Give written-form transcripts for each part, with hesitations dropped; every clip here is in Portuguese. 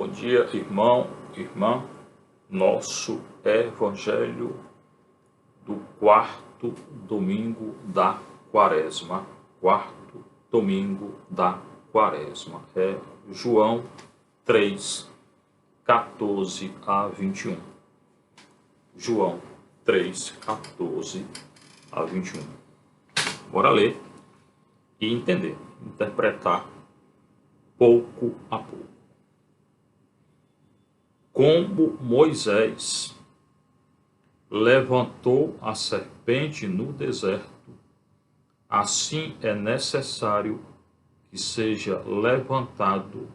Bom dia, irmão, irmã. Nosso Evangelho do quarto domingo da Quaresma. Quarto domingo da Quaresma. É João 3, 14 a 21. João 3, 14 a 21. Bora ler e entender, interpretar pouco a pouco. Como Moisés levantou a serpente no deserto, assim é necessário que seja levantado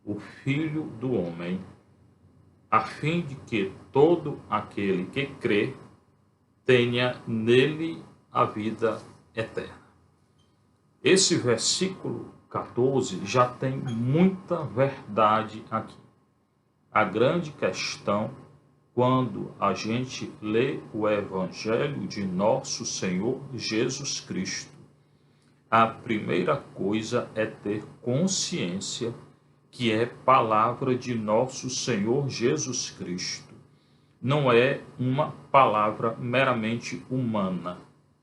o Filho do Homem, a fim de que todo aquele que crê tenha nele a vida eterna. Esse versículo 14 já tem muita verdade aqui. A grande questão, quando a gente lê o Evangelho de nosso Senhor Jesus Cristo, a primeira coisa é ter consciência que é palavra de nosso Senhor Jesus Cristo. Não é uma palavra meramente humana,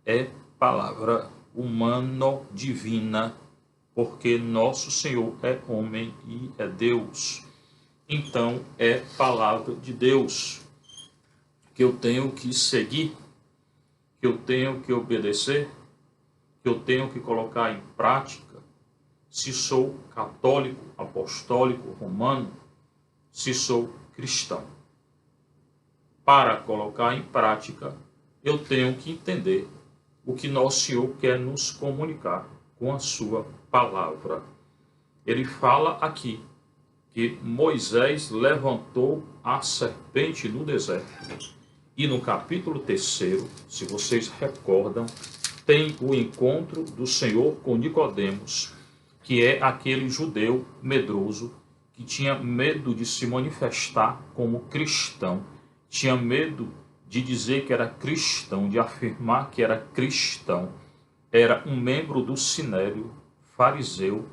é palavra humano-divina, porque nosso Senhor é homem e é Deus. Então, é palavra de Deus que eu tenho que seguir, que eu tenho que obedecer, que eu tenho que colocar em prática, se sou católico, apostólico, romano, se sou cristão. Para colocar em prática, eu tenho que entender o que nosso Senhor quer nos comunicar com a sua palavra. Ele fala aqui que Moisés levantou a serpente no deserto. E no capítulo 3, se vocês recordam, tem o encontro do Senhor com Nicodemos, que é aquele judeu medroso que tinha medo de se manifestar como cristão, tinha medo de dizer que era cristão, de afirmar que era cristão, era um membro do sinédrio fariseu,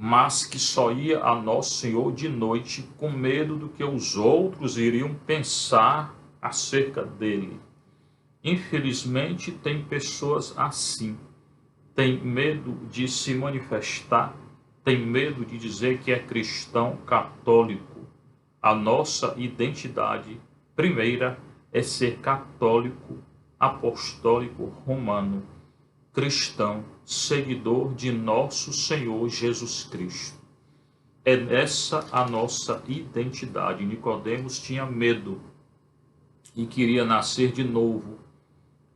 mas que só ia a nosso Senhor de noite com medo do que os outros iriam pensar acerca dele. Infelizmente, tem pessoas assim, tem medo de se manifestar, tem medo de dizer que é cristão católico. A nossa identidade primeira é ser católico, apostólico, romano, cristão, seguidor de nosso Senhor Jesus Cristo. É essa a nossa identidade. Nicodemos tinha medo e queria nascer de novo.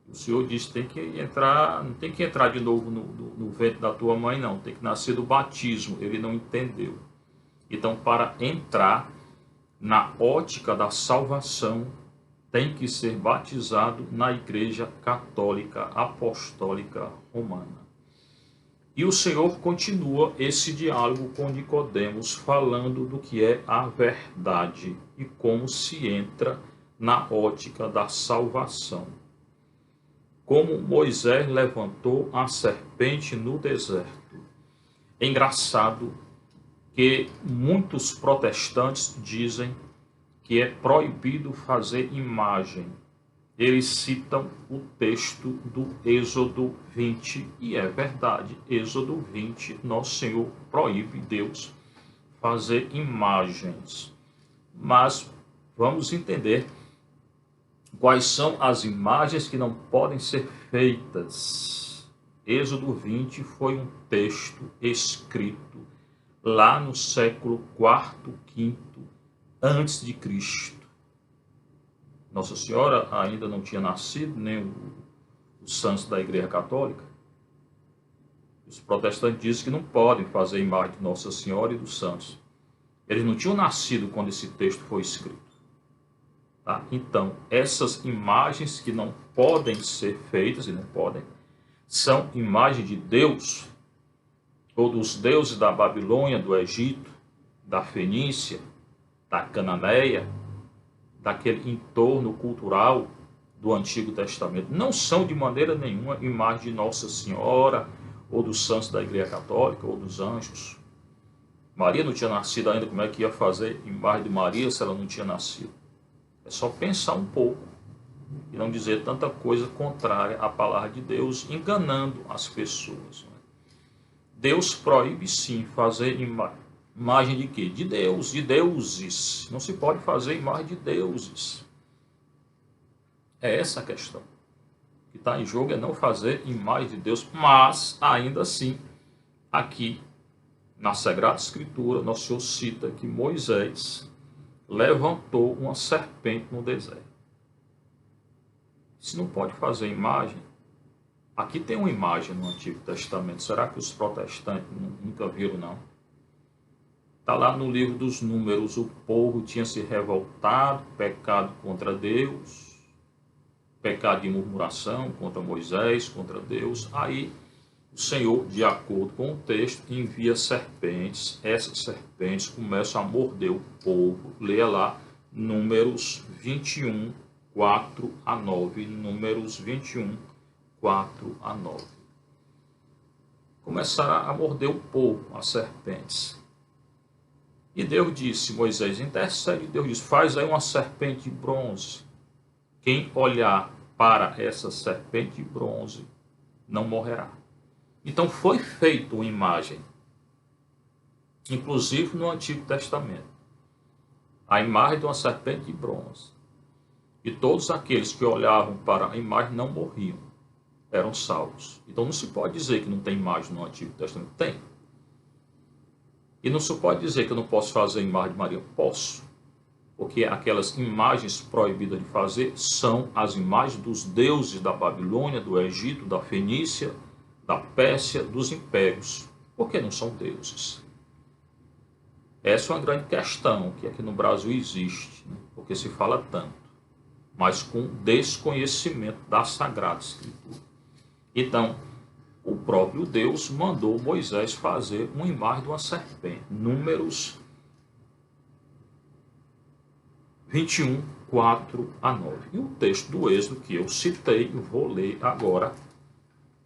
O Senhor disse, não tem que entrar de novo no ventre da tua mãe, não. Tem que nascer do batismo. Ele não entendeu. Então, para entrar na ótica da salvação, tem que ser batizado na Igreja Católica Apostólica Romana. E o Senhor continua esse diálogo com Nicodemos, falando do que é a verdade e como se entra na ótica da salvação. Como Moisés levantou a serpente no deserto. É engraçado que muitos protestantes dizem que é proibido fazer imagem. Eles citam o texto do Êxodo 20, e é verdade, Êxodo 20, nosso Senhor proíbe Deus fazer imagens. Mas vamos entender quais são as imagens que não podem ser feitas. Êxodo 20 foi um texto escrito lá no século IV, V antes de Cristo. Nossa Senhora ainda não tinha nascido, nem os santos da Igreja Católica. Os protestantes dizem que não podem fazer imagem de Nossa Senhora e dos santos. Eles não tinham nascido quando esse texto foi escrito. Tá? Então, essas imagens que não podem ser feitas, e não podem, são imagens de Deus, ou dos deuses da Babilônia, do Egito, da Fenícia, da Cananeia, daquele entorno cultural do Antigo Testamento. Não são de maneira nenhuma imagem de Nossa Senhora, ou dos santos da Igreja Católica, ou dos anjos. Maria não tinha nascido ainda, como é que ia fazer imagem de Maria se ela não tinha nascido? É só pensar um pouco e não dizer tanta coisa contrária à palavra de Deus, enganando as pessoas. Deus proíbe sim fazer imagem de quê? De Deus, de deuses. Não se pode fazer imagem de deuses. É essa a questão. O que está em jogo é não fazer imagem de Deus, mas ainda assim, aqui na Sagrada Escritura, nosso Senhor cita que Moisés levantou uma serpente no deserto. Se não pode fazer imagem, aqui tem uma imagem no Antigo Testamento. Será que os protestantes nunca viram, não? Está lá no livro dos Números, o povo tinha se revoltado, pecado contra Deus, pecado de murmuração contra Moisés, contra Deus. Aí o Senhor, de acordo com o texto, envia serpentes. Essas serpentes começam a morder o povo. Leia lá Números 21, 4 a 9. Números 21, 4 a 9. Começará a morder o povo, as serpentes. E Deus disse, Moisés intercede, Deus disse, faz aí uma serpente de bronze. Quem olhar para essa serpente de bronze não morrerá. Então foi feita uma imagem, inclusive no Antigo Testamento, a imagem de uma serpente de bronze. E todos aqueles que olhavam para a imagem não morriam, eram salvos. Então não se pode dizer que não tem imagem no Antigo Testamento. Tem. E não se pode dizer que eu não posso fazer a imagem de Maria. Posso. Porque aquelas imagens proibidas de fazer são as imagens dos deuses da Babilônia, do Egito, da Fenícia, da Pérsia, dos impérios. Por que não são deuses? Essa é uma grande questão que aqui no Brasil existe, né? Porque se fala tanto, mas com desconhecimento da Sagrada Escritura. Então, o próprio Deus mandou Moisés fazer uma imagem de uma serpente. Números 21, 4 a 9. E o texto do Êxodo que eu citei, eu vou ler agora,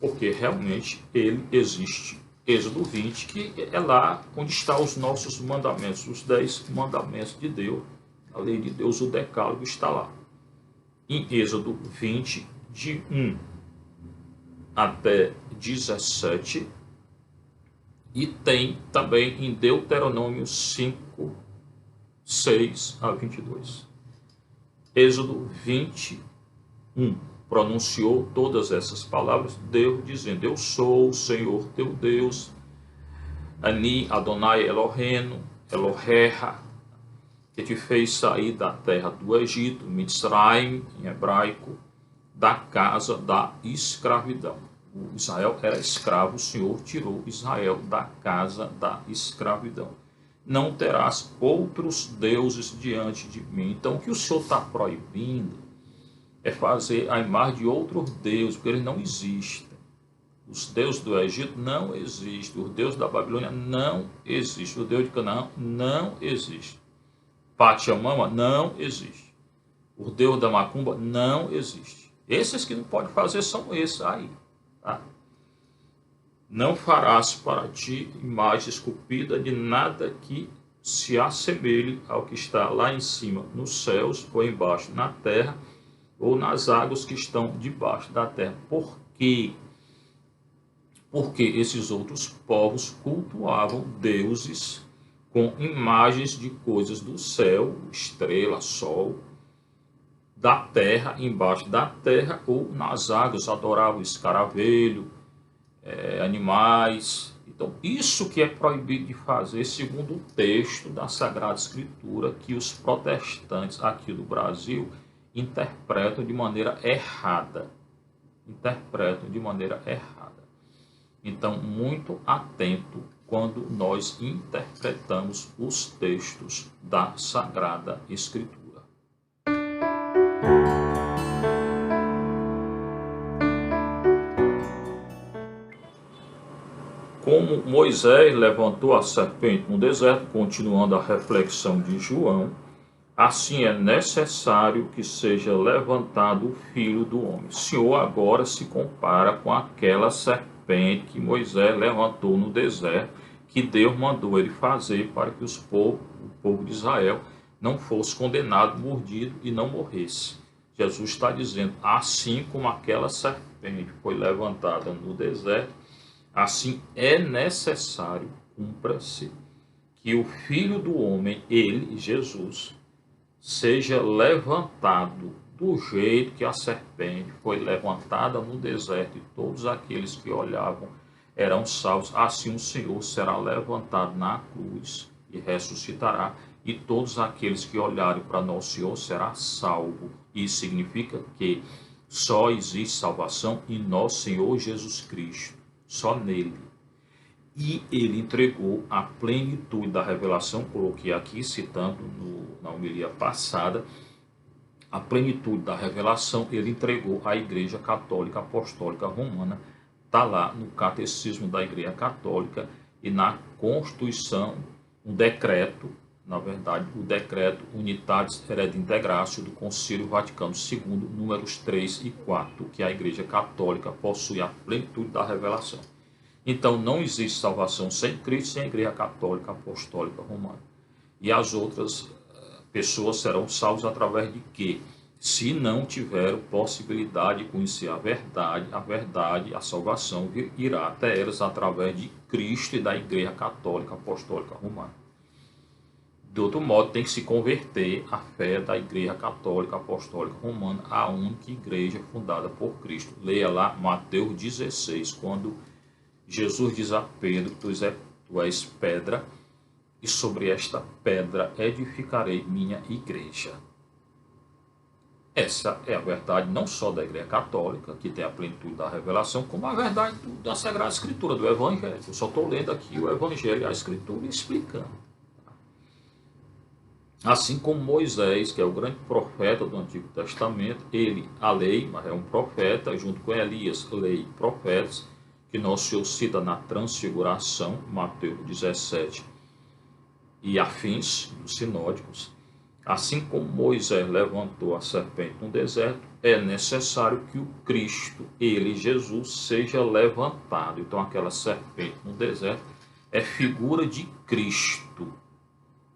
porque realmente ele existe. Êxodo 20, que é lá onde estão os nossos mandamentos, os 10 mandamentos de Deus. A lei de Deus, o decálogo está lá. Em Êxodo 20, de 1 até 17, e tem também em Deuteronômio 5, 6 a 22. Êxodo 21 pronunciou todas essas palavras, Deus dizendo, eu sou o Senhor teu Deus, Ani Adonai Elohenu, Elohecha, que te fez sair da terra do Egito, Mitzrayim, em hebraico, da casa da escravidão. O Israel era escravo, o Senhor tirou Israel da casa da escravidão. Não terás outros deuses diante de mim. Então, o que o Senhor está proibindo é fazer a imagem de outros deuses, porque eles não existem. Os deuses do Egito não existem, os deuses da Babilônia não existem, o Deus de Canaã não existe. Pachamama não existe. O Deus da Macumba não existe. Esses que não pode fazer são esses aí. Tá? Não farás para ti imagem esculpida de nada que se assemelhe ao que está lá em cima nos céus ou embaixo na terra ou nas águas que estão debaixo da terra. Por quê? Porque esses outros povos cultuavam deuses com imagens de coisas do céu, estrela, sol, da terra, embaixo da terra ou nas águas, adoravam escaravelho, animais. Então, isso que é proibido de fazer, segundo o texto da Sagrada Escritura, que os protestantes aqui do Brasil interpretam de maneira errada. Interpretam de maneira errada. Então, muito atento quando nós interpretamos os textos da Sagrada Escritura. Como Moisés levantou a serpente no deserto, continuando a reflexão de João, assim é necessário que seja levantado o Filho do Homem. O Senhor agora se compara com aquela serpente que Moisés levantou no deserto, que Deus mandou ele fazer para que o povo de Israel não fosse condenado, mordido e não morresse. Jesus está dizendo, assim como aquela serpente foi levantada no deserto, assim é necessário, cumpra-se, que o Filho do Homem, ele, Jesus, seja levantado do jeito que a serpente foi levantada no deserto e todos aqueles que olhavam eram salvos. Assim o Senhor será levantado na cruz e ressuscitará, e todos aqueles que olharem para nosso Senhor será salvo. Isso significa que só existe salvação em nosso Senhor Jesus Cristo, só nele. E ele entregou a plenitude da revelação, coloquei aqui citando na homilia passada, a plenitude da revelação ele entregou à Igreja Católica Apostólica Romana, está lá no Catecismo da Igreja Católica e na Constituição, um decreto, na verdade, o decreto Unitatis Redintegratio do Concílio Vaticano II, números 3 e 4, que a Igreja Católica possui a plenitude da revelação. Então, não existe salvação sem Cristo, sem a Igreja Católica Apostólica Romana. E as outras pessoas serão salvas através de quê? Se não tiveram possibilidade de conhecer a verdade, a salvação irá até elas através de Cristo e da Igreja Católica Apostólica Romana. De outro modo, tem que se converter à fé da Igreja Católica Apostólica Romana, a única igreja fundada por Cristo. Leia lá Mateus 16, quando Jesus diz a Pedro, tu és pedra, e sobre esta pedra edificarei minha igreja. Essa é a verdade não só da Igreja Católica, que tem a plenitude da revelação, como a verdade da Sagrada Escritura, do Evangelho. Eu só estou lendo aqui o Evangelho e a Escritura explicando. Assim como Moisés, que é o grande profeta do Antigo Testamento, ele, a lei, mas é um profeta, junto com Elias, lei e profetas, que nosso Senhor cita na Transfiguração, Mateus 17, e afins, dos sinódicos. Assim como Moisés levantou a serpente no deserto, é necessário que o Cristo, ele, Jesus, seja levantado. Então aquela serpente no deserto é figura de Cristo.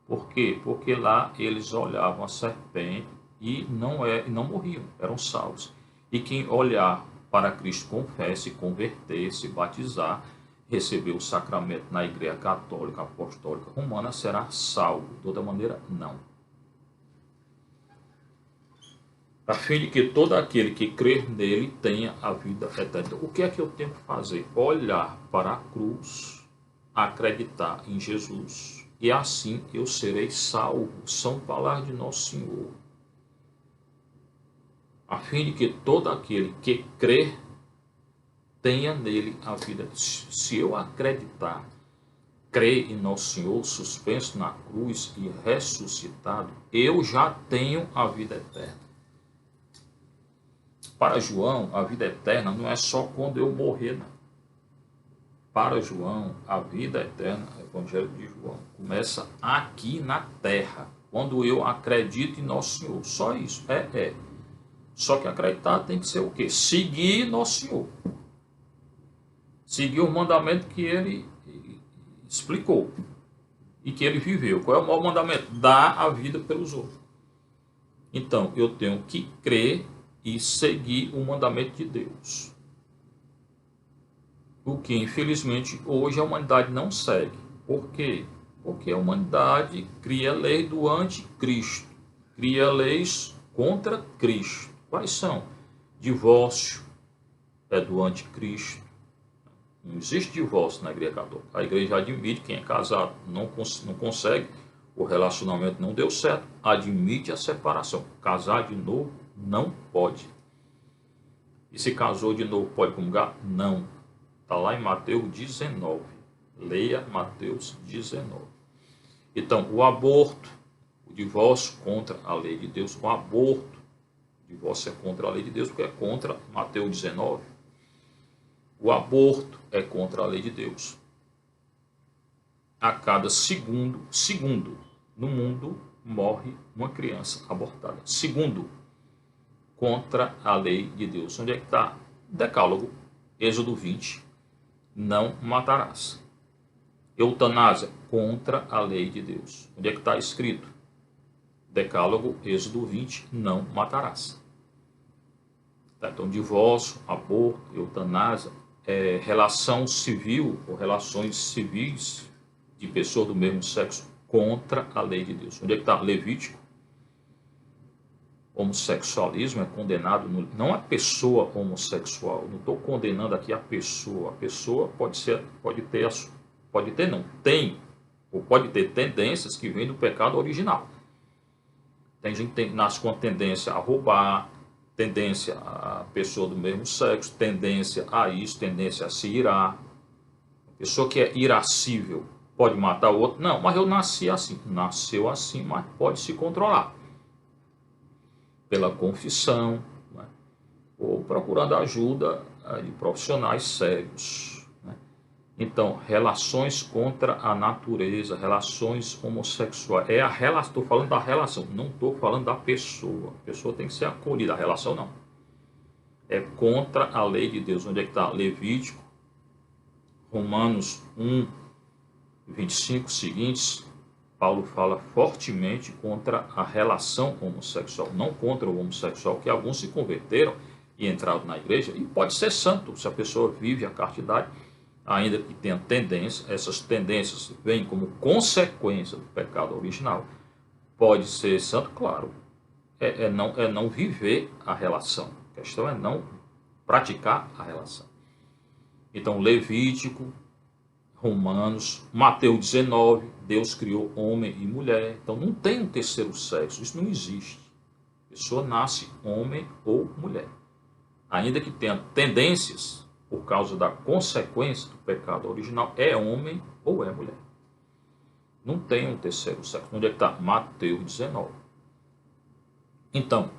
Por quê? Porque lá eles olhavam a serpente e não morriam, eram salvos. E quem olhar para Cristo, confesse, converter, se batizar, receber o sacramento na Igreja Católica Apostólica Romana, será salvo. De outra maneira, não. A fim de que todo aquele que crer nele tenha a vida eterna. O que é que eu tenho que fazer? Olhar para a cruz, acreditar em Jesus, e assim eu serei salvo. São palavras de nosso Senhor. A fim de que todo aquele que crer tenha nele a vida. Se eu acreditar, crer em nosso Senhor, suspenso na cruz e ressuscitado, eu já tenho a vida eterna. Para João, a vida eterna não é só quando eu morrer, não. Para João, a vida eterna, o Evangelho de João, começa aqui na terra, quando eu acredito em nosso Senhor. Só isso, Só que acreditar tem que ser o quê? Seguir nosso Senhor. Seguir o mandamento que ele explicou e que ele viveu. Qual é o maior mandamento? Dar a vida pelos outros. Então, eu tenho que crer e seguir o mandamento de Deus. O que, infelizmente, hoje a humanidade não segue. Por quê? Porque a humanidade cria lei do anticristo, cria leis contra Cristo. Quais são? Divórcio é do anticristo. Não existe divórcio na Igreja Católica. A Igreja admite quem é casado não consegue, o relacionamento não deu certo, admite a separação. Casar de novo não pode. E se casou de novo, pode comungar? Não. Está lá em Mateus 19. Leia Mateus 19. Então, o aborto, o divórcio contra a lei de Deus, o aborto, o divórcio é contra a lei de Deus, porque é contra Mateus 19. O aborto é contra a lei de Deus. A cada segundo no mundo morre uma criança abortada. Segundo, contra a lei de Deus. Onde é que está? Decálogo, Êxodo 20, não matarás. Eutanásia, contra a lei de Deus. Onde é que está escrito? Decálogo, Êxodo 20, não matarás. Tá, então, divórcio, aborto, eutanásia, relação civil ou relações civis de pessoas do mesmo sexo contra a lei de Deus. Onde é que está? Levítico. Homossexualismo é condenado, não a pessoa homossexual. Não estou condenando aqui a pessoa. A pessoa pode ter tendências que vêm do pecado original. Tem gente que nasce com a tendência a roubar, tendência a pessoa do mesmo sexo, tendência a isso, tendência a se irar. A pessoa que é irascível pode matar o outro. Não, mas eu nasci assim. Nasceu assim, mas pode se controlar. Pela confissão, né? Ou procurando ajuda de profissionais sérios. Né? Então, relações contra a natureza, relações homossexuais. Estou falando da relação, não estou falando da pessoa. A pessoa tem que ser acolhida, a relação não. É contra a lei de Deus. Onde é que está? Levítico, Romanos 1, 25 seguintes. Paulo fala fortemente contra a relação homossexual, não contra o homossexual, que alguns se converteram e entraram na igreja, e pode ser santo, se a pessoa vive a castidade, ainda que tenha tendência, essas tendências vêm como consequência do pecado original, pode ser santo, claro, é não viver a relação, a questão é não praticar a relação. Então, Levítico, Romanos, Mateus 19, Deus criou homem e mulher. Então não tem um terceiro sexo, isso não existe. A pessoa nasce homem ou mulher. Ainda que tenha tendências, por causa da consequência do pecado original, é homem ou é mulher. Não tem um terceiro sexo. Onde é que está? Mateus 19. Então,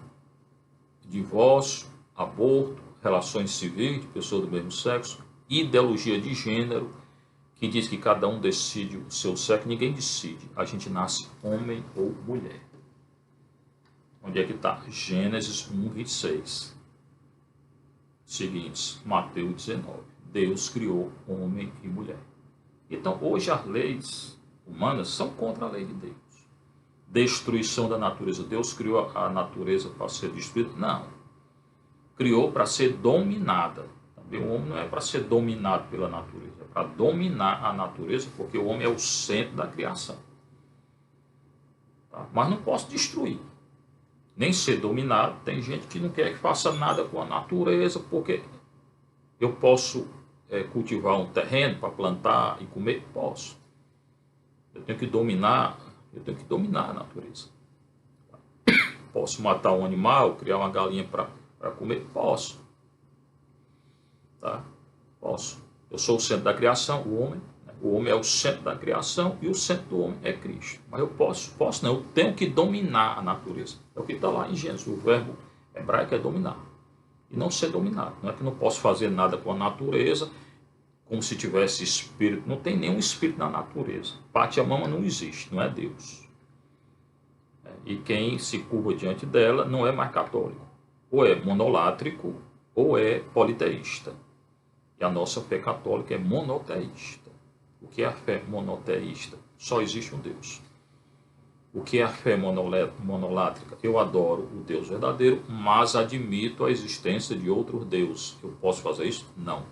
divórcio, aborto, relações civis de pessoas do mesmo sexo, ideologia de gênero, que diz que cada um decide o seu sexo, ninguém decide. A gente nasce homem ou mulher. Onde é que está? Gênesis 1, 26. Seguintes, Mateus 19. Deus criou homem e mulher. Então, hoje as leis humanas são contra a lei de Deus. Destruição da natureza. Deus criou a natureza para ser destruída? Não. Criou para ser dominada. O homem não é para ser dominado pela natureza, é para dominar a natureza, porque o homem é o centro da criação. Tá? Mas não posso destruir, nem ser dominado. Tem gente que não quer que faça nada com a natureza, porque eu posso cultivar um terreno para plantar e comer? Posso. Eu tenho que dominar a natureza. Posso matar um animal, criar uma galinha para comer? Posso. Tá? Posso. Eu sou o centro da criação, o homem. Né? O homem é o centro da criação e o centro do homem é Cristo. Mas eu posso não, eu tenho que dominar a natureza. É o que está lá em Gênesis, o verbo hebraico é dominar. E não ser dominado. Não é que não posso fazer nada com a natureza, como se tivesse espírito. Não tem nenhum espírito na natureza. Pachamama não existe, não é Deus. E quem se curva diante dela não é mais católico. Ou é monolátrico, ou é politeísta. E a nossa fé católica é monoteísta. O que é a fé monoteísta? Só existe um Deus. O que é a fé monolátrica? Eu adoro o Deus verdadeiro, mas admito a existência de outros deuses. Eu posso fazer isso? Não.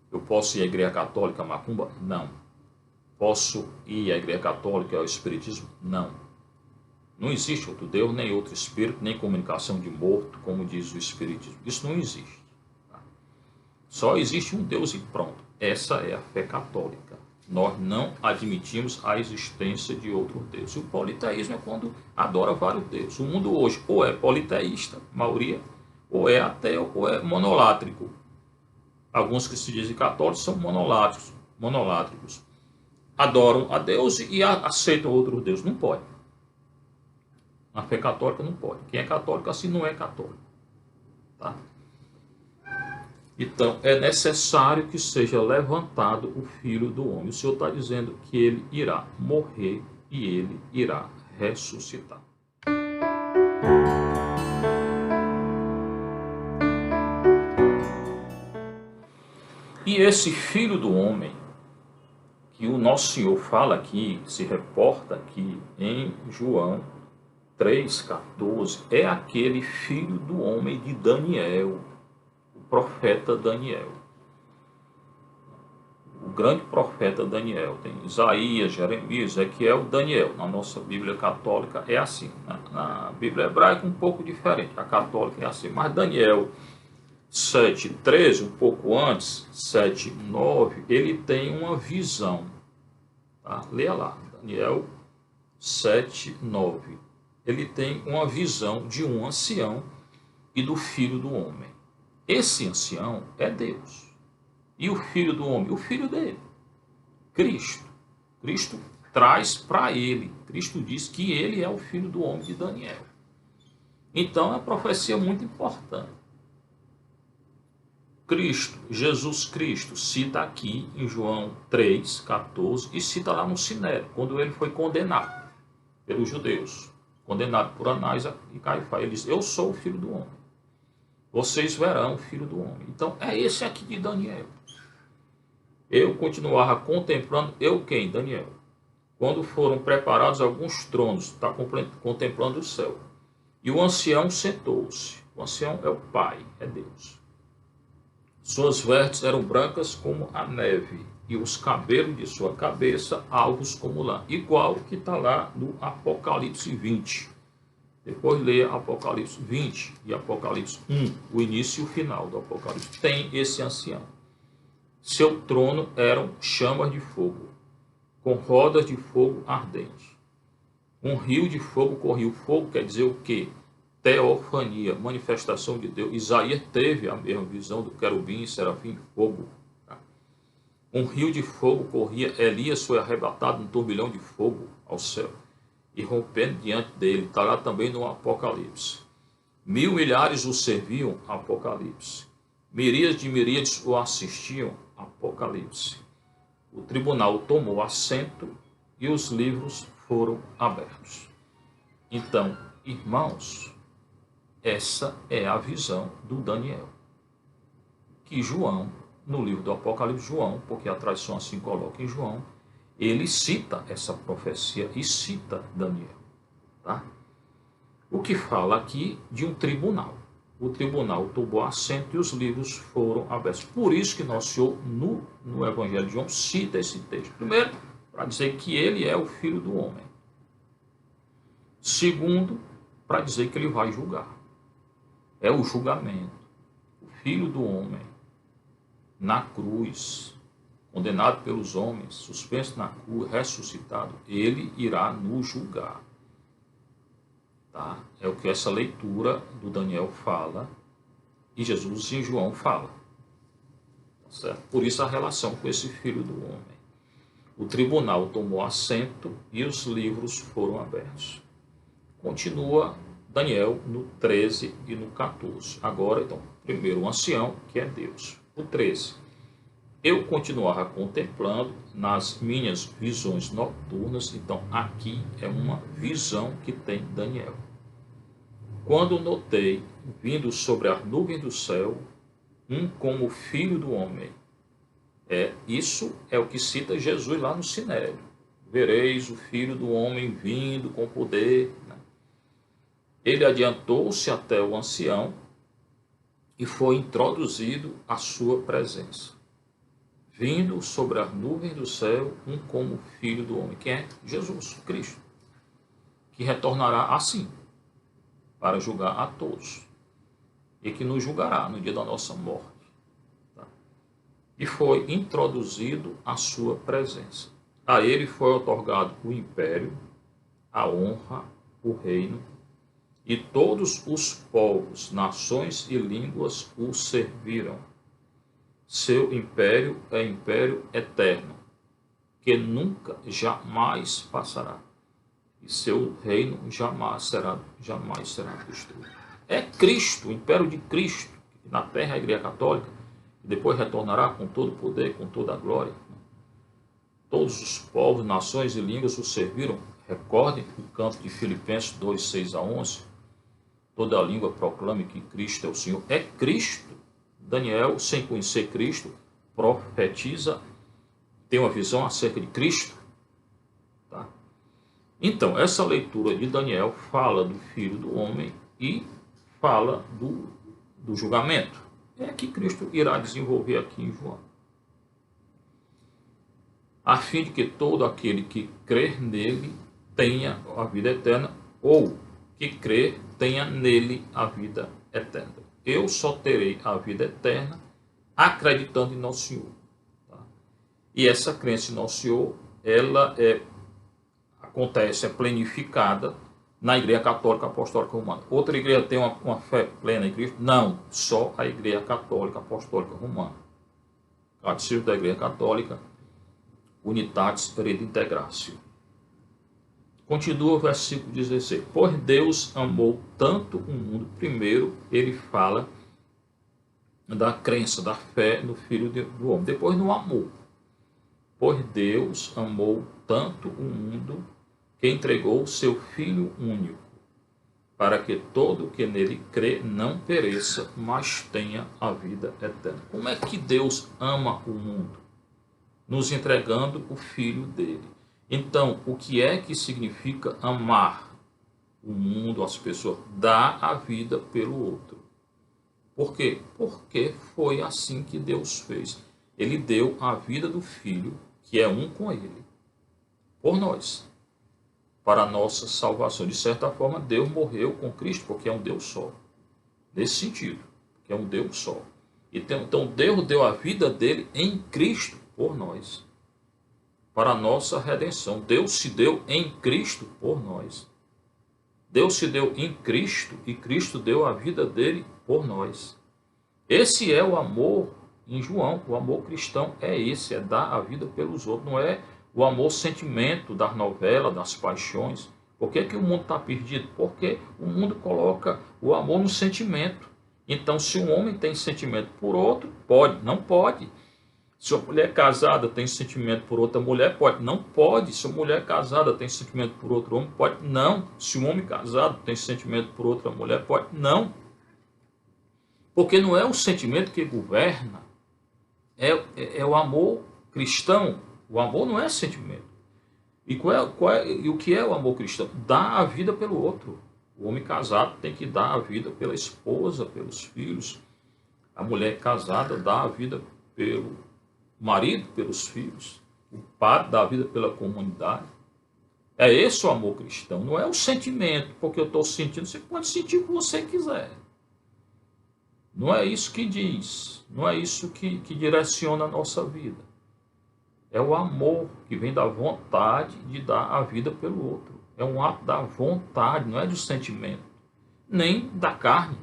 Eu posso ir à igreja católica, macumba? Não. Posso ir à igreja católica, ao espiritismo? Não. Não existe outro Deus, nem outro espírito, nem comunicação de morto, como diz o espiritismo. Isso não existe. Só existe um Deus e pronto. Essa é a fé católica. Nós não admitimos a existência de outro Deus. E o politeísmo é quando adora vários deuses. O mundo hoje ou é politeísta, a maioria, ou é ateu, ou é monolátrico. Alguns que se dizem católicos são monolátricos. Adoram a Deus e aceitam outros deuses. Não pode. Na fé católica não pode. Quem é católico assim não é católico. Tá? Então, é necessário que seja levantado o Filho do Homem. O Senhor está dizendo que ele irá morrer e ele irá ressuscitar. E esse Filho do Homem, que o Nosso Senhor fala aqui, se reporta aqui em João 3,14, é aquele filho do homem de Daniel, o profeta Daniel. O grande profeta Daniel. Tem Isaías, Jeremias, Ezequiel, Daniel. Na nossa Bíblia católica é assim. Na Bíblia hebraica um pouco diferente. A católica é assim. Mas Daniel 7,13, um pouco antes, 7,9, ele tem uma visão. Tá? Leia lá. Daniel 7,9. Ele tem uma visão de um ancião e do filho do homem. Esse ancião é Deus. E o filho do homem? O filho dele, Cristo. Cristo traz para ele. Cristo diz que ele é o filho do homem de Daniel. Então é uma profecia muito importante. Cristo, Jesus Cristo, cita aqui em João 3,14 e cita lá no Sinédrio, quando ele foi condenado pelos judeus, condenado por Anás e Caifás. Ele diz: eu sou o filho do homem. Vocês verão o filho do homem. Então é esse aqui de Daniel. Eu continuava contemplando, eu quem? Daniel. Quando foram preparados alguns tronos, está contemplando o céu. E o ancião sentou-se. O ancião é o Pai, é Deus. Suas vestes eram brancas como a neve, e os cabelos de sua cabeça alvos como lã. Igual que está lá no Apocalipse 20. Depois leia Apocalipse 20 e Apocalipse 1, o início e o final do Apocalipse. Tem esse ancião. Seu trono eram chamas de fogo, com rodas de fogo ardente. Um rio de fogo corria. O fogo quer dizer o quê? Teofania, manifestação de Deus. Isaías teve a mesma visão do querubim e serafim, fogo. Tá? Um rio de fogo corria. Elias foi arrebatado num turbilhão de fogo ao céu e rompendo diante dele. Está lá também no Apocalipse. 1.000 milhares o serviam, Apocalipse. Miríades de miríades o assistiam, Apocalipse. O tribunal tomou assento e os livros foram abertos. Então, irmãos, essa é a visão do Daniel. Que João, no livro do Apocalipse, João, porque a tradição assim coloca em João, ele cita essa profecia e cita Daniel. Tá? O que fala aqui de um tribunal. O tribunal tomou assento e os livros foram abertos. Por isso que Nosso Senhor, no Evangelho de João, cita esse texto. Primeiro, para dizer que ele é o Filho do homem. Segundo, para dizer que ele vai julgar. É o julgamento. O Filho do homem, na cruz, condenado pelos homens, suspenso na cruz, ressuscitado, ele irá nos julgar. Tá? É o que essa leitura do Daniel fala e Jesus em João fala. Tá certo? Por isso a relação com esse filho do homem. O tribunal tomou assento e os livros foram abertos. Continua Daniel no 13 e no 14. Agora, então, primeiro o ancião, que é Deus. O 13. Eu continuava contemplando nas minhas visões noturnas. Então, aqui é uma visão que tem Daniel. Quando notei, vindo sobre as nuvens do céu, um como filho do homem. Isso é o que cita Jesus lá no Sinédrio. Vereis o filho do homem vindo com poder. Né? Ele adiantou-se até o ancião e foi introduzido à sua presença. Vindo sobre as nuvens do céu, um como filho do homem, que é Jesus, Cristo, que retornará assim, para julgar a todos, e que nos julgará no dia da nossa morte. Tá? E foi introduzido à sua presença. A ele foi otorgado o império, a honra, o reino, e todos os povos, nações e línguas o serviram. Seu império é império eterno, que nunca, jamais passará. E seu reino jamais será destruído. É Cristo, o império de Cristo, que na terra é a Igreja Católica, que depois retornará com todo o poder, com toda a glória. Todos os povos, nações e línguas o serviram. Recordem o canto de Filipenses 2, 6 a 11. Toda a língua proclame que Cristo é o Senhor. É Cristo. Daniel, sem conhecer Cristo, profetiza tem uma visão acerca de Cristo. Tá? Então, essa leitura de Daniel fala do Filho do Homem e fala do julgamento. É que Cristo irá desenvolver aqui em João. A fim de que todo aquele que crer nele tenha a vida eterna, ou que crer tenha nele a vida eterna. Eu só terei a vida eterna acreditando em Nosso Senhor. Tá? E essa crença em Nosso Senhor, ela acontece, é plenificada na Igreja Católica Apostólica Romana. Outra igreja tem uma fé plena em Cristo? Não, só a Igreja Católica Apostólica Romana. Catecismo da Igreja Católica, Unitatis Redintegratio. Continua o versículo 16. Por Deus amou tanto o mundo. Primeiro, ele fala da crença, da fé no Filho do Homem. Depois, no amor. Por Deus amou tanto o mundo que entregou o seu Filho único, para que todo o que nele crê não pereça, mas tenha a vida eterna. Como é que Deus ama o mundo? Nos entregando o Filho dele. Então, o que é que significa amar o mundo, as pessoas? Dar a vida pelo outro. Por quê? Porque foi assim que Deus fez. Ele deu a vida do Filho, que é um com ele, por nós, para a nossa salvação. De certa forma, Deus morreu com Cristo, porque é um Deus só. Nesse sentido, que é um Deus só. Então, Deus deu a vida dele em Cristo, por nós, para a nossa redenção. Deus se deu em Cristo por nós. Deus se deu em Cristo e Cristo deu a vida dele por nós. Esse é o amor em João. O amor cristão é esse, é dar a vida pelos outros. Não é o amor sentimento das novelas, das paixões. Por que que o mundo está perdido? Porque o mundo coloca o amor no sentimento. Então, se um homem tem sentimento por outro, pode, não pode. Se uma mulher casada tem sentimento por outra mulher, pode, não pode. Se uma mulher casada tem sentimento por outro homem, pode, não. Se um homem casado tem sentimento por outra mulher, pode, não. Porque não é o sentimento que governa, é o amor cristão. O amor não é sentimento. E o que é o amor cristão? Dar a vida pelo outro. O homem casado tem que dar a vida pela esposa, pelos filhos. A mulher casada dá a vida pelo marido, pelos filhos. O padre dá a vida pela comunidade. É esse o amor cristão. Não é o sentimento, porque eu estou sentindo. Você pode sentir o que você quiser. Não é isso que diz. Não é isso que direciona a nossa vida. É o amor que vem da vontade de dar a vida pelo outro. É um ato da vontade, não é do sentimento. Nem da carne.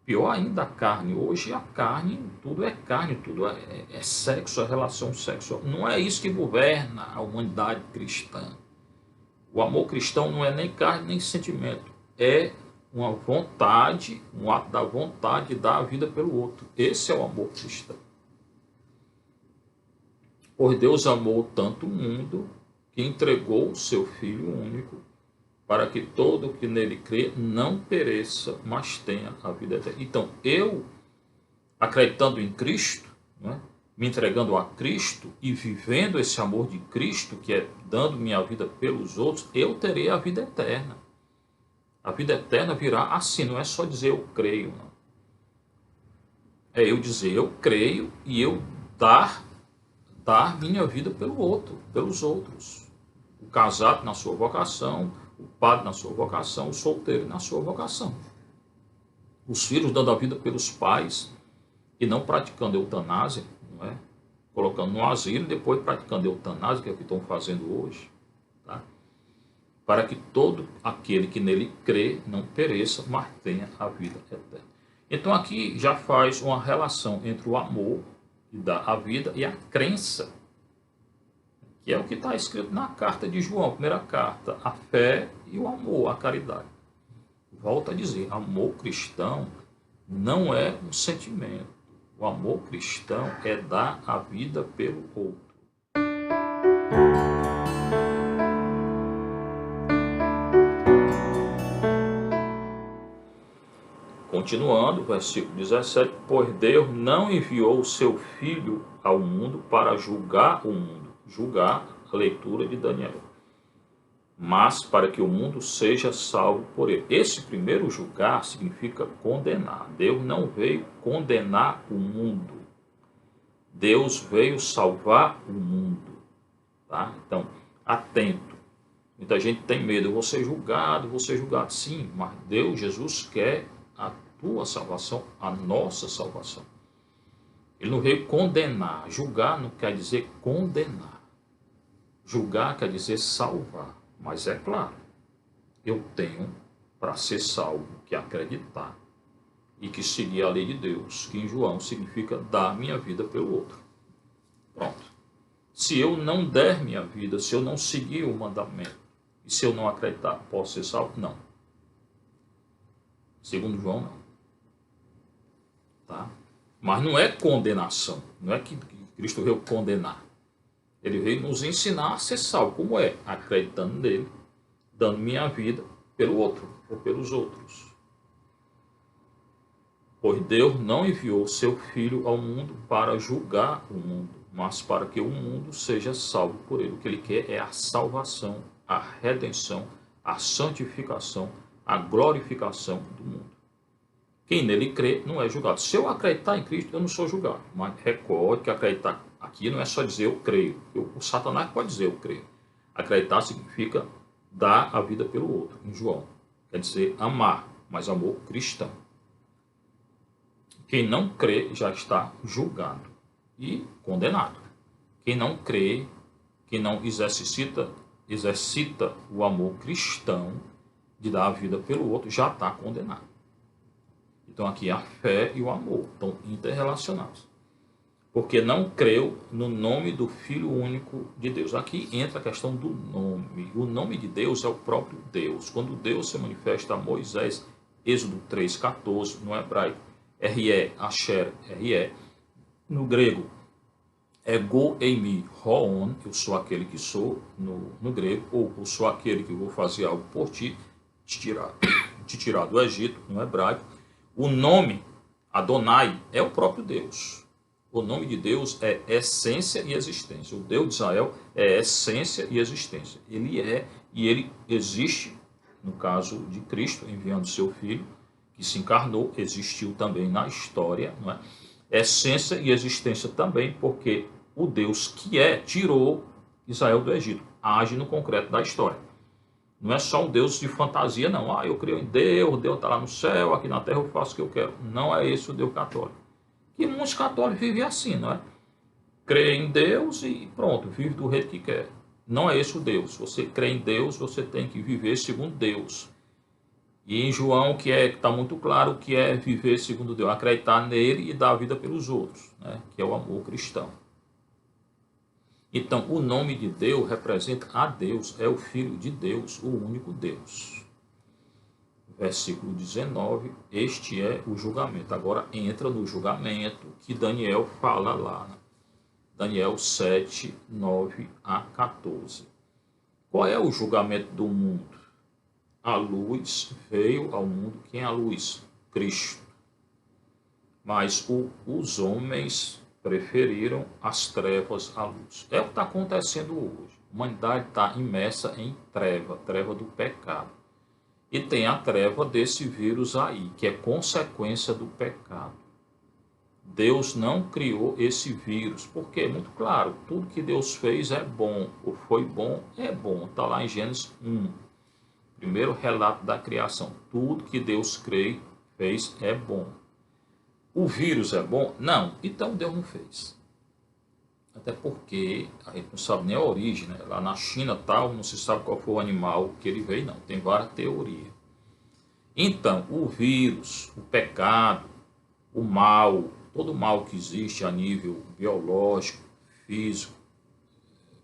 Pior ainda da carne. Hoje a carne, tudo é carne, tudo é sexo, é relação sexual. Não é isso que governa a humanidade cristã. O amor cristão não é nem carne, nem sentimento. É uma vontade, um ato da vontade de dar a vida pelo outro. Esse é o amor cristão. Pois Deus amou tanto o mundo que entregou o seu Filho único para que todo que nele crê não pereça, mas tenha a vida eterna. Então, eu, acreditando em Cristo, né, me entregando a Cristo e vivendo esse amor de Cristo, que é dando minha vida pelos outros, eu terei a vida eterna. A vida eterna virá assim, não é só dizer eu creio, não. É eu dizer eu creio e eu dar minha vida pelo outro, pelos outros. O casado na sua vocação, o padre na sua vocação, o solteiro na sua vocação. Os filhos dando a vida pelos pais e não praticando eutanásia, não é? Colocando no asilo e depois praticando eutanásia, que é o que estão fazendo hoje. Tá? Para que todo aquele que nele crê não pereça, mas tenha a vida eterna. Então aqui já faz uma relação entre o amor que dá a vida e a crença, que é o que está escrito na carta de João, primeira carta, a fé e o amor, a caridade. Volto a dizer, amor cristão não é um sentimento. O amor cristão é dar a vida pelo outro. Continuando, versículo 17, pois Deus não enviou o seu Filho ao mundo para julgar o mundo, julgar a leitura de Daniel, mas para que o mundo seja salvo por ele. Esse primeiro julgar significa condenar. Deus não veio condenar o mundo. Deus veio salvar o mundo. Tá? Então, atento. Muita gente tem medo. Eu vou ser julgado, vou ser julgado. Sim, mas Deus, Jesus quer a tua salvação, a nossa salvação. Ele não veio condenar. Julgar não quer dizer condenar. Julgar quer dizer salvar. Mas é claro, eu tenho, para ser salvo, que acreditar e que seguir a lei de Deus, que em João significa dar minha vida pelo outro. Pronto. Se eu não der minha vida, se eu não seguir o mandamento, e se eu não acreditar, posso ser salvo? Não. Segundo João, não. Tá? Mas não é condenação, não é que Cristo veio condenar. Ele veio nos ensinar a ser salvo. Como é? Acreditando nele, dando minha vida pelo outro ou pelos outros. Pois Deus não enviou seu Filho ao mundo para julgar o mundo, mas para que o mundo seja salvo por ele. O que ele quer é a salvação, a redenção, a santificação, a glorificação do mundo. Quem nele crê não é julgado. Se eu acreditar em Cristo, eu não sou julgado. Mas recorde que acreditar aqui não é só dizer eu creio. O Satanás pode dizer eu creio. Acreditar significa dar a vida pelo outro, em João. Quer dizer amar, mas amor cristão. Quem não crê já está julgado e condenado. Quem não crê, quem não exercita o amor cristão de dar a vida pelo outro, já está condenado. Então aqui a fé e o amor estão interrelacionados. Porque não creu no nome do Filho único de Deus. Aqui entra a questão do nome. O nome de Deus é o próprio Deus. Quando Deus se manifesta a Moisés, Êxodo 3,14, no hebraico, R-E, Asher, R-E, no grego, Ego eimi, Roon, eu sou aquele que sou, no grego, ou eu sou aquele que vou fazer algo por ti, te tirar do Egito, no hebraico. O nome, Adonai, é o próprio Deus. O nome de Deus é essência e existência. O Deus de Israel é essência e existência. Ele é e ele existe, no caso de Cristo, enviando seu Filho, que se encarnou, existiu também na história, não é? Essência e existência também, porque o Deus que é, tirou Israel do Egito, age no concreto da história. Não é só um Deus de fantasia, não. Eu creio em Deus, Deus está lá no céu, aqui na terra eu faço o que eu quero. Não é esse o Deus católico. E muitos católicos vivem assim, não é? Crê em Deus e pronto, vive do jeito que quer. Não é esse o Deus. Se você crê em Deus, você tem que viver segundo Deus. E em João, que está muito claro o que é viver segundo Deus, acreditar nele e dar a vida pelos outros, né? Que é o amor cristão. Então, o nome de Deus representa a Deus, é o Filho de Deus, o único Deus. Versículo 19, este é o julgamento. Agora entra no julgamento que Daniel fala lá, né? Daniel 7, 9 a 14. Qual é o julgamento do mundo? A luz veio ao mundo. Quem é a luz? Cristo. Mas os homens preferiram as trevas à luz. É o que está acontecendo hoje. A humanidade está imersa em treva do pecado. E tem a treva desse vírus aí, que é consequência do pecado. Deus não criou esse vírus, porque é muito claro, tudo que Deus fez é bom, ou foi bom, é bom. Está lá em Gênesis 1, primeiro relato da criação. Tudo que Deus fez é bom. O vírus é bom? Não. Então Deus não fez. Até porque a gente não sabe nem a origem, né? Lá na China tal, não se sabe qual foi o animal que ele veio, não. Tem várias teorias. Então, o vírus, o pecado, o mal, todo o mal que existe a nível biológico, físico,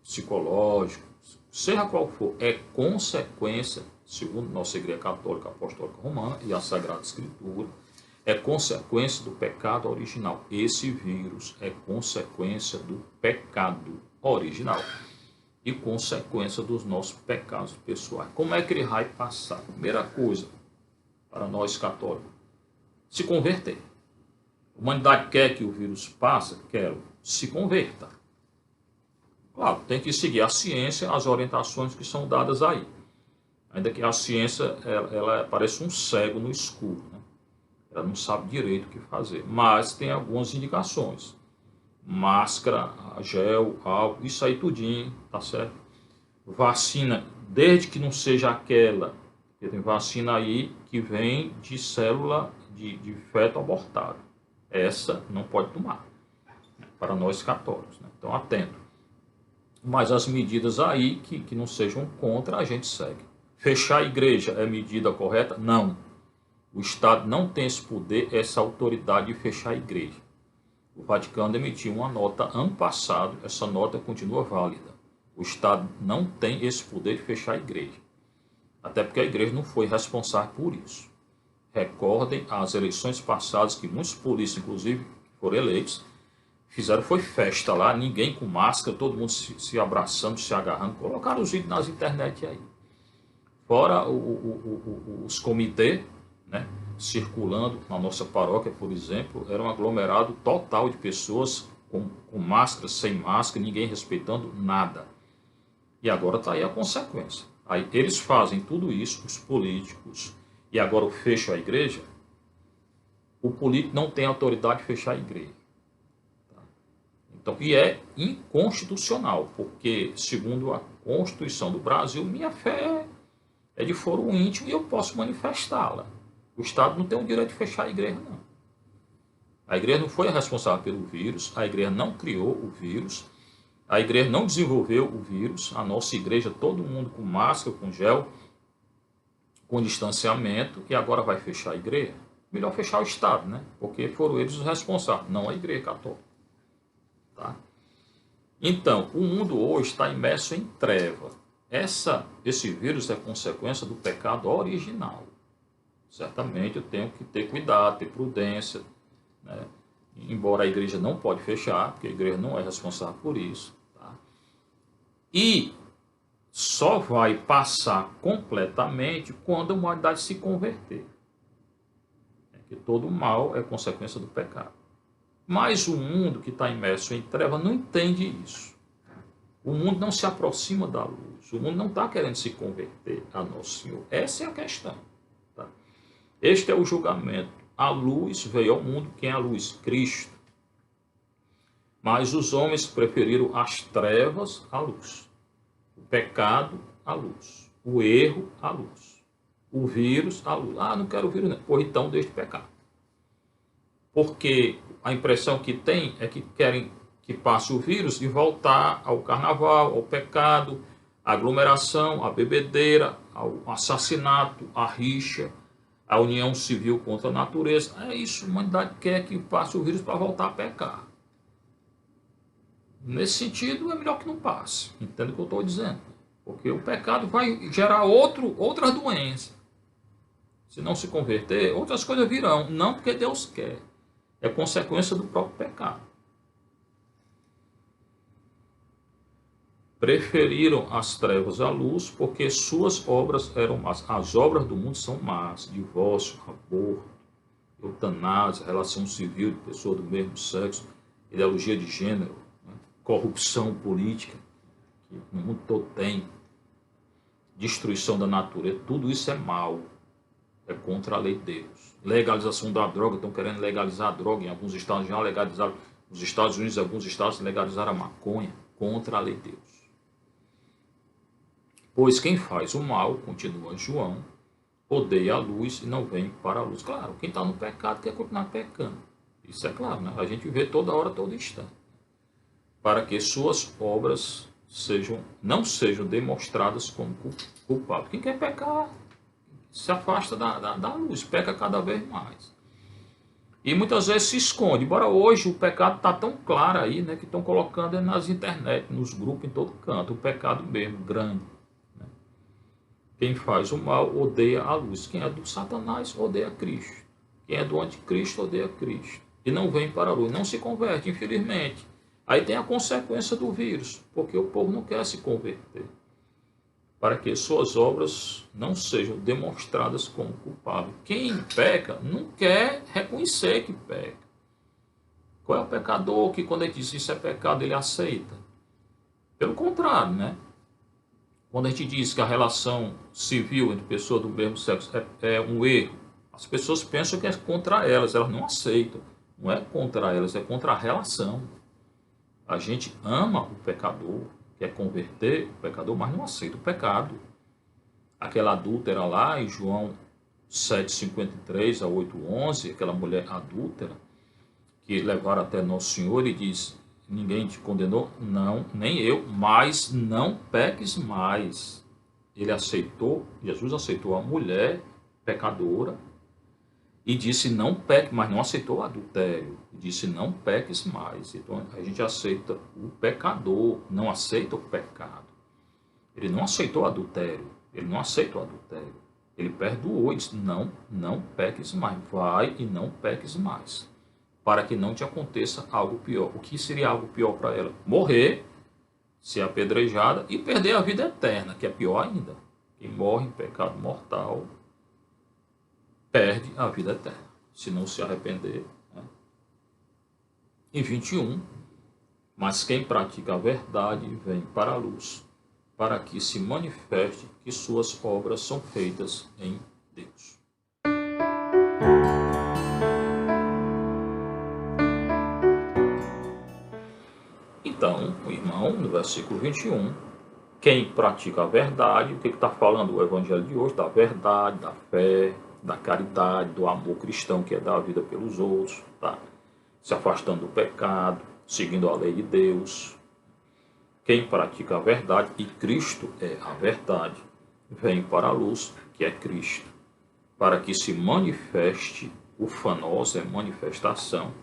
psicológico, seja qual for, é consequência, segundo nossa Igreja Católica Apostólica Romana e a Sagrada Escritura, é consequência do pecado original. Esse vírus é consequência do pecado original e consequência dos nossos pecados pessoais. Como é que ele vai passar? Primeira coisa, para nós católicos, se converter. A humanidade quer que o vírus passe? Quero. Se converta. Claro, tem que seguir a ciência, as orientações que são dadas aí. Ainda que a ciência, ela parece um cego no escuro, né? Ela não sabe direito o que fazer. Mas tem algumas indicações. Máscara, gel, álcool, isso aí tudinho, tá certo? Vacina, desde que não seja aquela, porque tem vacina aí que vem de célula de feto abortado. Essa não pode tomar, para nós católicos, né? Então atento. Mas as medidas aí que não sejam contra, a gente segue. Fechar a igreja é medida correta? Não. O Estado não tem esse poder, essa autoridade de fechar a igreja. O Vaticano emitiu uma nota ano passado, essa nota continua válida. O Estado não tem esse poder de fechar a igreja. Até porque a igreja não foi responsável por isso. Recordem as eleições passadas, que muitos políticos, inclusive, que foram eleitos, fizeram foi festa lá, ninguém com máscara, todo mundo se abraçando, se agarrando, colocaram os vídeos nas internet aí. Fora os comitês, né, circulando na nossa paróquia, por exemplo, era um aglomerado total de pessoas com máscara, sem máscara, ninguém respeitando nada. E agora está aí a consequência. Aí eles fazem tudo isso, os políticos, e agora o fecho à igreja. O político não tem autoridade de fechar a igreja. Então, e é inconstitucional, porque, segundo a Constituição do Brasil, minha fé é de foro íntimo e eu posso manifestá-la. O Estado não tem o direito de fechar a igreja, não. A igreja não foi a responsável pelo vírus, a igreja não criou o vírus, a igreja não desenvolveu o vírus, a nossa igreja, todo mundo com máscara, com gel, com distanciamento, e agora vai fechar a igreja? Melhor fechar o Estado, né? Porque foram eles os responsáveis, não a igreja católica. Tá? Então, o mundo hoje está imerso em treva. Esse vírus é consequência do pecado original. Certamente eu tenho que ter cuidado, ter prudência, né? Embora a igreja não pode fechar, porque a igreja não é responsável por isso. Tá? E só vai passar completamente quando a humanidade se converter. Que todo mal é consequência do pecado. Mas o mundo que está imerso em treva não entende isso. O mundo não se aproxima da luz. O mundo não está querendo se converter a Nosso Senhor. Essa é a questão. Tá? Este é o julgamento. A luz veio ao mundo. Quem é a luz? Cristo. Mas os homens preferiram as trevas à luz. O pecado à luz. O erro à luz. O vírus à luz. Ah, não quero o vírus não. Pois então deixe de pecar. Porque a impressão que tem é que querem que passe o vírus e voltar ao carnaval, ao pecado, à aglomeração, à bebedeira, ao assassinato, à rixa, à união civil contra a natureza. É isso, a humanidade quer que passe o vírus para voltar a pecar. Nesse sentido, é melhor que não passe. Entende o que eu estou dizendo? Porque o pecado vai gerar outras doenças. Se não se converter, outras coisas virão. Não porque Deus quer. É consequência do próprio pecado. Preferiram as trevas à luz, porque suas obras eram más. As obras do mundo são más. Divórcio, aborto, eutanásia, relação civil de pessoas do mesmo sexo, ideologia de gênero, né? Corrupção política, que no mundo todo tem, destruição da natureza, tudo isso é mal. É contra a lei de Deus. Legalização da droga, estão querendo legalizar a droga. Em alguns estados já legalizaram. Nos Estados Unidos, alguns estados legalizaram a maconha. Contra a lei de Deus. Pois quem faz o mal, continua João, odeia a luz e não vem para a luz. Claro, quem está no pecado quer continuar pecando. Isso é claro, né? A gente vê toda hora, todo instante. Para que suas obras não sejam demonstradas como culpadas. Quem quer pecar se afasta da luz, peca cada vez mais. E muitas vezes se esconde. Embora hoje o pecado está tão claro aí, né, que estão colocando nas internet, nos grupos, em todo canto. O pecado mesmo, grande. Né? Quem faz o mal odeia a luz. Quem é do Satanás odeia Cristo. Quem é do anticristo odeia Cristo. E não vem para a luz. Não se converte, infelizmente. Aí tem a consequência do vírus, porque o povo não quer se converter. para que suas obras não sejam demonstradas como culpável. Quem peca não quer reconhecer que peca. Qual é o pecador que, quando ele diz isso é pecado, ele aceita? Pelo contrário, né? Quando a gente diz que a relação civil entre pessoas do mesmo sexo é um erro, as pessoas pensam que é contra elas não aceitam. Não é contra elas, é contra a relação. A gente ama o pecador, quer converter o pecador, mas não aceita o pecado. Aquela adúltera lá em João 7,53 a 8,11, aquela mulher adúltera, que levaram até Nosso Senhor e diz: ninguém te condenou? Não, nem eu, mas não peques mais. Ele aceitou, Jesus aceitou a mulher pecadora e disse não peque, mas não aceitou o adultério. Disse não peques mais. Então a gente aceita o pecador, não aceita o pecado. Ele não aceitou o adultério, ele não aceita o adultério. Ele perdoou e disse não peques mais, vai e não peques mais, para que não te aconteça algo pior. O que seria algo pior para ela? Morrer, ser apedrejada e perder a vida eterna, que é pior ainda. Quem morre em pecado mortal perde a vida eterna, se não se arrepender. Né? E 21, mas quem pratica a verdade vem para a luz, para que se manifeste que suas obras são feitas em Deus. Então, o irmão, no versículo 21, quem pratica a verdade, o que está falando o evangelho de hoje? Da verdade, da fé, da caridade, do amor cristão, que é dar a vida pelos outros, tá? Se afastando do pecado, seguindo a lei de Deus. Quem pratica a verdade, e Cristo é a verdade, vem para a luz, que é Cristo, para que se manifeste, ufanós é manifestação,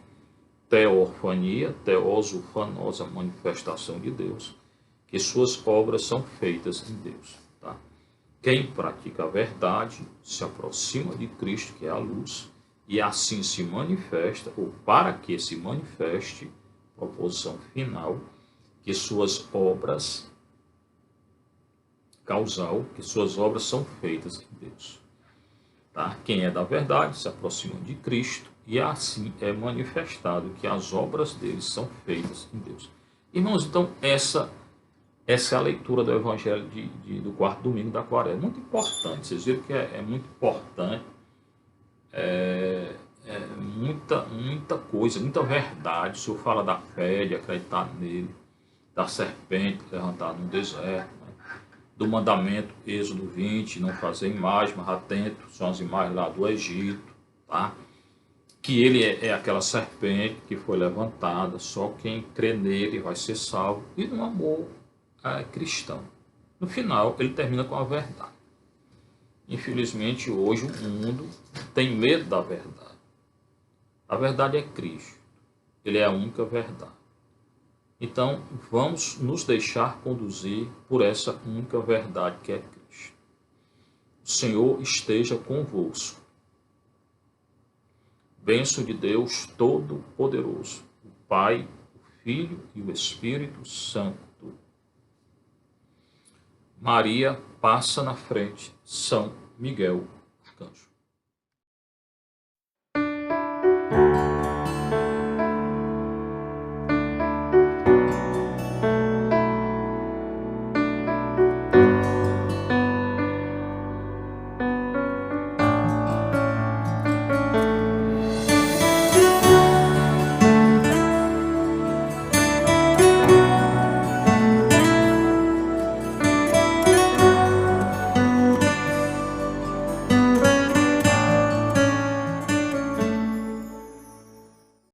teorfania, teosufanos, a manifestação de Deus, que suas obras são feitas em Deus. Tá? Quem pratica a verdade se aproxima de Cristo, que é a luz, e assim se manifesta, ou para que se manifeste, proposição final, que suas obras, causal, que suas obras são feitas em Deus. Tá? Quem é da verdade se aproxima de Cristo e assim é manifestado que as obras deles são feitas em Deus. Irmãos, então essa é a leitura do Evangelho do quarto domingo da Quaresma. Muito importante, vocês viram que é muito importante, muita coisa, muita verdade. O Senhor fala da fé, de acreditar nele, da serpente levantada no deserto, né? Do mandamento, Êxodo 20, não fazer imagem, mas atento, são as imagens lá do Egito, tá? Que ele é aquela serpente que foi levantada, só quem crê nele vai ser salvo, e no amor cristão. No final, ele termina com a verdade. Infelizmente, hoje o mundo tem medo da verdade. A verdade é Cristo. Ele é a única verdade. Então, vamos nos deixar conduzir por essa única verdade que é Cristo. O Senhor esteja convosco. Bênção de Deus Todo-Poderoso, o Pai, o Filho e o Espírito Santo. Maria passa na frente, São Miguel Arcanjo.